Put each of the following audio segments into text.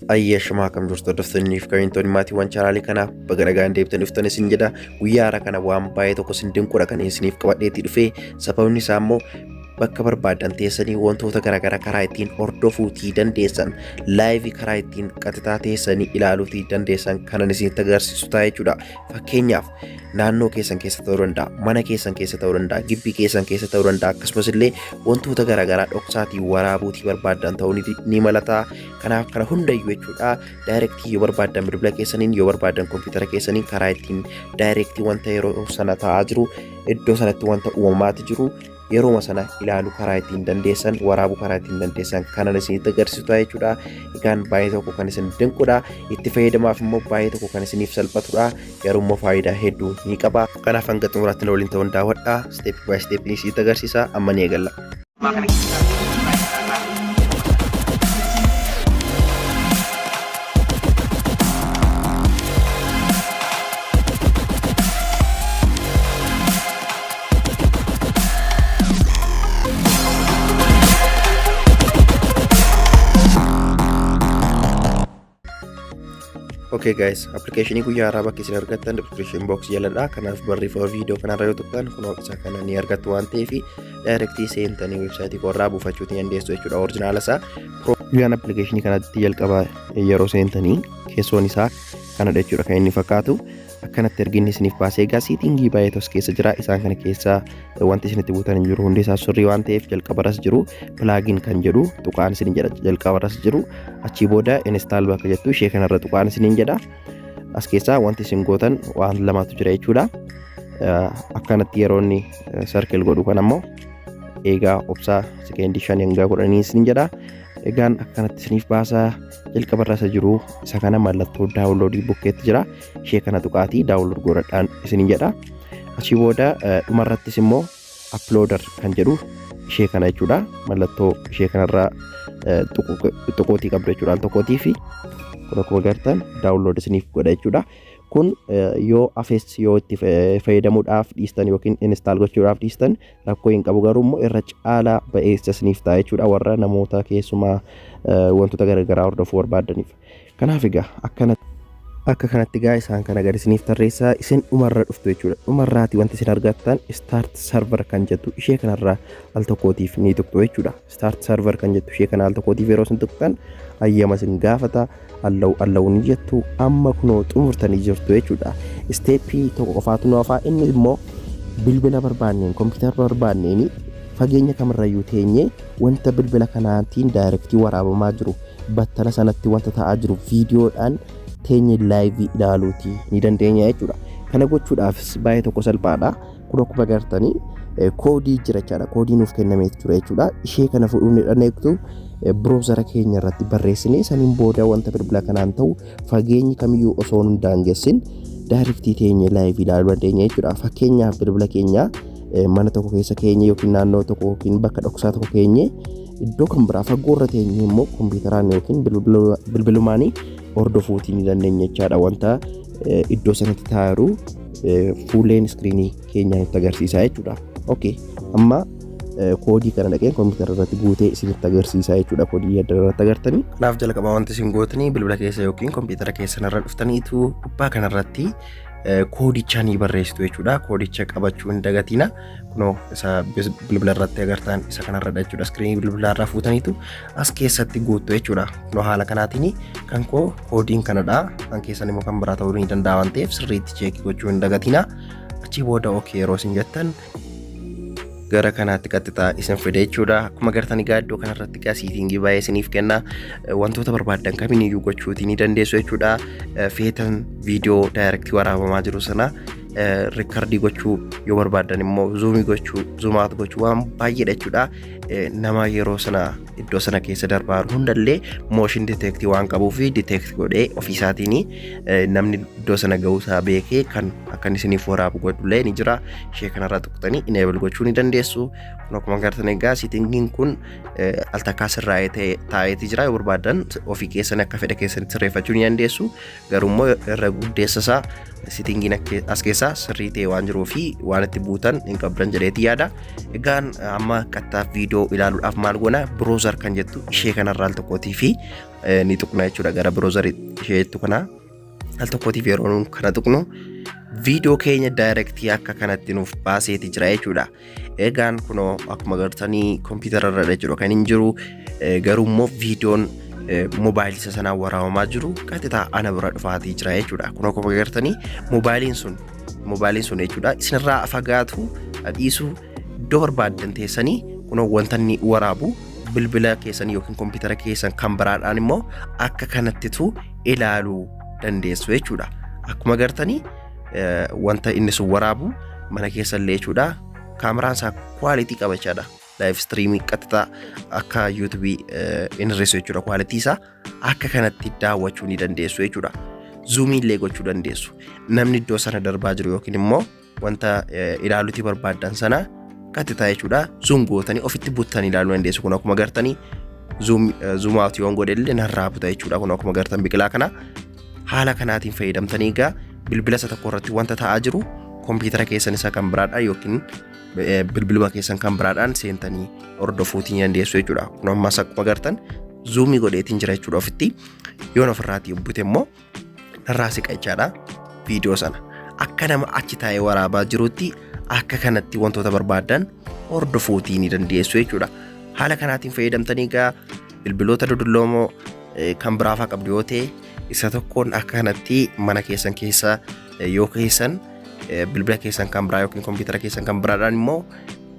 Ayyaashamaa kam jirtu hordoftoonniif kabajamtoonni maatiiwwan chaanaalii kanaaf baga nagaan deebitanii dhuftan isin jedha. Guyyaa har'a kana waan baay'ee tokko isin dinquudha kan isiniif qabadheetti dhufe. Sababni isaa immoo bakka barbaadan teessanii wantoota garaagaraa karaa ittiin hordofuutii dandeessan, laayivii karaa ittiin qaxxitaa teessanii ilaaluutii dandeessan kanan isinitti agarsiisu ta'a jechuudha. Fakkeenyaaf naannoo keessan keessa ta'uu danda'a, mana keessan keessa ta'uu danda'a, gibbii keessan keessa ta'uu danda'a, akkasumas illee wantoota garaagaraa dhoksaatiin waraabuutii barbaadan ta'uu ni malata. Kanaaf kana hundayyuu jechuudha daayirektii yoo barbaadan bilbila keessaniin, yoo barbaadan kompiitara keessaniin karaa ittiin daayirektii wanta yeroo sana ta'aa jiru, iddoo sanatti wanta uumamaati jiru yeroo sana ilaaluu karaa ittiin dandeessan, waraabuu karaa ittiin dandeessan kanan isinitti agarsiisu ta'a jechuudha. Egaan baay'ee tokko kan isin dinquudha. Itti fayyadamaaf immoo baay'ee tokko kan isiniif salphatudha. Garuu immoo faayidaa hedduu ni qaba. Kanaaf hanga xumuraatti waliin ta'uun daawwadhaa. Step by step isinitti agarsiisa. Amma ni eegalla. Okay guys, application guyyaa har'aa bakka isin argattan description box jaladha. Kanaaf barreeffama viidiyoo kanarra yoo tuqxan kun isa kana ni argattu waan ta'eef daayirektii seentanii weebsaayitii korraa buufachuutii dandeessu jechuudha. Originaala isaa guyyaan application kanatti jalqaba yeroo seentanii keessoon isaa kanadha jechuudha kan inni fakkaatu. Akkanatti erginni isiniif baasee egaa siitingii baay'ee tos keessa jira. Isaan kana keessa wanti isinitti buutan hin jiru. Hundi isaa sirrii waan ta'eef jalqabarras jiru plugin kan jedhu tuqaan isin jedha jalqabarras jiru. Achii booda install bakka jettu ishee kanarra tuqaan isin jedha. As keessaa wanti isin gootan waan lamatu jira jechuudha. Akkanatti yeroo inni circle godhu kan ammoo eegaa obsaa sekeendii 5 hanga 10 isin jedha. Egaan akkanatti isiniif baasaa jalqabarra isa jiru isa kana mallattoo daawunloodii bukkeetti jira. Ishee kana tuqaatii daawunlood godhadhaan isin jedha. Achii booda dhumarrattis immoo uploader kan jedhu ishee kana jechuudha. Mallattoo ishee kanarraa tuqootii qabdu jechuudha. Tokkootii fi kun akkuma agartan daawunlood isiniif godha jechuudha. Kun yoo afees yoo itti fayyadamuudhaaf dhiistan yookiin install gochuudhaaf dhiistan rakkoo hin qabu. Garuu immoo irra caalaa ba'eessa isiniif ta'a jechuudha warra namoota keessumaa wantoota garaagaraa hordofuu barbaadaniif. Kanaaf egaa akka kanatti gaa isaan kana gadi isiniif tarreessaa isin dhumarra dhuftu jechuudha. Dhumarraati wanti isin argattan start server kan jettu ishee kanarraa al tokkootiif ni tuqxu jechuudha. Start server kan jettu ishee kana al tokkootiif yeroo isin tuqxan ayyama isin gaafata. Allawun jettu amma kunoo xumurtanii jirtu jechuudha. Steepii tokko qofaatu nu hafaa. Inni immoo bilbila barbaanneen kompiitara barbaanneen fageenya kamirrayyuu teenyee wanta bilbila kanaatiin daayirektii waraabamaa jiru battala sanatti wanta ta'aa jiru viidiyoodhaan teenye laayivii ilaaluutii ni dandeenya jechuudha. Kana gochuudhaafis baay'ee tokko salphaadha. Kun akkuma agartanii koodii jira jechuudha. Koodii nuuf kennamee jira jechuudha. Ishee kana fuudhuun dhaneektu browsera keenya irratti barreessinee saniin booda wanta bilbila kanaan ta'u fageenyi kamiyyuu osoo hin daangessin daayirektii teenye laayivii ilaaluu dandeenya jechuudha. Fakkeenyaaf bilbila keenya mana tokko keessa keenye yookiin naannoo tokko yookiin bakka dhoksaa tokko keenye iddoo kan biraa fagoorra teenye immoo kompiitaraan yookiin bilbilumaan hordofuutii ni dandeenya jechaadha. Wanta iddoo sanatti taa'u fuuleen iskiriinii keenya nutti agarsiisa jechuudha. Okay, amma koodii kana dhaqeen kompiitara irratti guutee isinitti agarsiisa jechuudha. Koodii adda irratti agartanii. Kanaaf jalqaba wanti isin gootanii bilbila keessa yookiin kompiitara keessanirra dhuftaniitu gubbaa kanarratti koodicha ni barreessitu jechuudha. Koodicha qabachuu hin dagatina. Kunoo isa bilbila irratti agartan isa kanarra jechuudha. Iskiriinii bilbila irraa fuutaniitu as keessatti guuttu jechuudha. Kunoo haala kanaatiin kan koo koodiin kanadha. Kan keessan immoo kan biraa ta'uu ni danda'a waan ta'eef sirriitti cheekii gochuu hin dagatina. Achii booda okay yeroo isin jettan gara kanaatti qaxxitaa isin fide jechuudha. Akkuma agartan egaa iddoo kanarratti egaa siitingii baay'ee isiniif kenna. Wantoota barbaadan kamiiniyyuu gochuutii ni dandeessu jechuudha. Feetan viidiyoo daayirektii waraabamaa jiru sana riikardii gochuu yoo barbaadan immoo zuumii gochuu, zuumaat gochuu waan baay'eedha jechuudha. Nama yeroo sana iddoo sana keessa darbaa hundallee mooshin diteektii waan qabuuf diteektii godhee ofiisaatiin namni iddoo sana ga'uusaa beekee kan akka isiniif waraabu godhullee ni jira. Ishee kanarraa tuqxanii enable gochuu ni dandeessu. Kun akkuma agartan egaa siitingiin kun al takkaa sirraa'ee taa'eeti jira. Yoo barbaadan ofii keessan akka fedha keessanitti sirreeffachuu ni dandeessu. Garuu immoo irra guddeessa isaa siitingiin as keessa keessa sirrii ta'e waan jiruu fi waan itti buutan hin qabdan jedheeti yaada. Egaan amma qatta viidiyoo ilaaluudhaaf maal goona browser kan jettu ishee kanarraa al tokkootii fi ni tuqna jechuudha gara browser ishee jettu kana al tokkootiif yeroo kana tuqnu viidiyoo keenya direct akka kanatti nuuf baaseeti jira jechuudha. Egaan kunoo akkuma agartanii kompiitara irra jechuudha kan hin jiru garuu immoo viidiyoon mobaayilii sanaa waraabamaa jiru qaxxitaa ana bira dhufaatii jira jechuudha. Kunoo akkuma agartanii mobaayiliin sun jechuudha isinirraa fagaatu dhiisuu iddoo barbaaddan teessanii kunoo wanta inni waraabu bilbila keessanii yookiin kompiitara keessan kan biraadhaan immoo akka kanattitu ilaaluu dandeessu jechuudha. Akkuma agartanii wanta inni sun waraabu mana keessallee jechuudha kaameraan isaa quality qabachaadha. Live streaming qaxxitaa akka YouTube inni reessu jechuudha quality isaa akka kanatti daawwachuu ni dandeessu jechuudha. Zoom illee gochuu dandeessu. Namni iddoo sana darbaa jiru yookiin immoo wanta ilaaluutti barbaaddan sana qaxxitaa jechuudha zoom gootanii ofitti buttanii ilaaluu dandeessu. Kun akkuma agartanii zoom out yoon godhellee narraa buta jechuudha. Kun akkuma agartan biqilaa kana haala kanaatiin fayyadamtanii egaa bilbila isa tokko irratti wanta ta'aa jiru kompiitara keessan isa kan biraadhaan yookiin bilbiluma keessan kan biraadhaan seentanii hordofuutiin dandeessu jechuudha. Kun ammas akkuma agartan zoomii godheetiin jira jechuudha ofitti. Yoon ofirraatii bute immoo narraa siqa jechaadha viidiyoo sana. Akka nama achi taa'ee waraabaa jirutti akka kanatti wantoota barbaadan hordofuutiin dandeessu jechuudha. Haala kanaatiin fayyadamtanii egaa bilbiloota dudulloomoo kan biraafaa qabdu yoo ta'e isa tokkoon akka kanatti mana keessan keessa yoo keessan bilbila keessan kan biraa yookiin kompiitara keessan kan biraadhaan immoo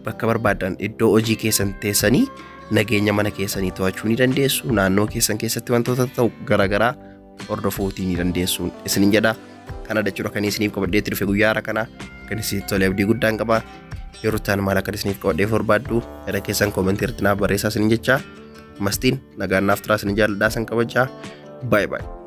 bakka barbaadan iddoo hojii keessan teessanii nageenya mana keessanii to'achuu ni dandeessu. Naannoo keessan keessatti wantoota ta'u garaagaraa hordofuutii ni dandeessu isinin jedha. Kana jechuudha kan isiniif qabadheetti dhufe guyyaa haaraa kana kan isiniif tolee abdii guddaan qaba. Yeroo ta'an maal akka isiniif qabadhee barbaaddu yaada keessan koomentii irratti naaf barreessaa isinin jecha. Mastiin nagaan naaf turaa isinin jaalladhaa san kabajaa. Bye bye.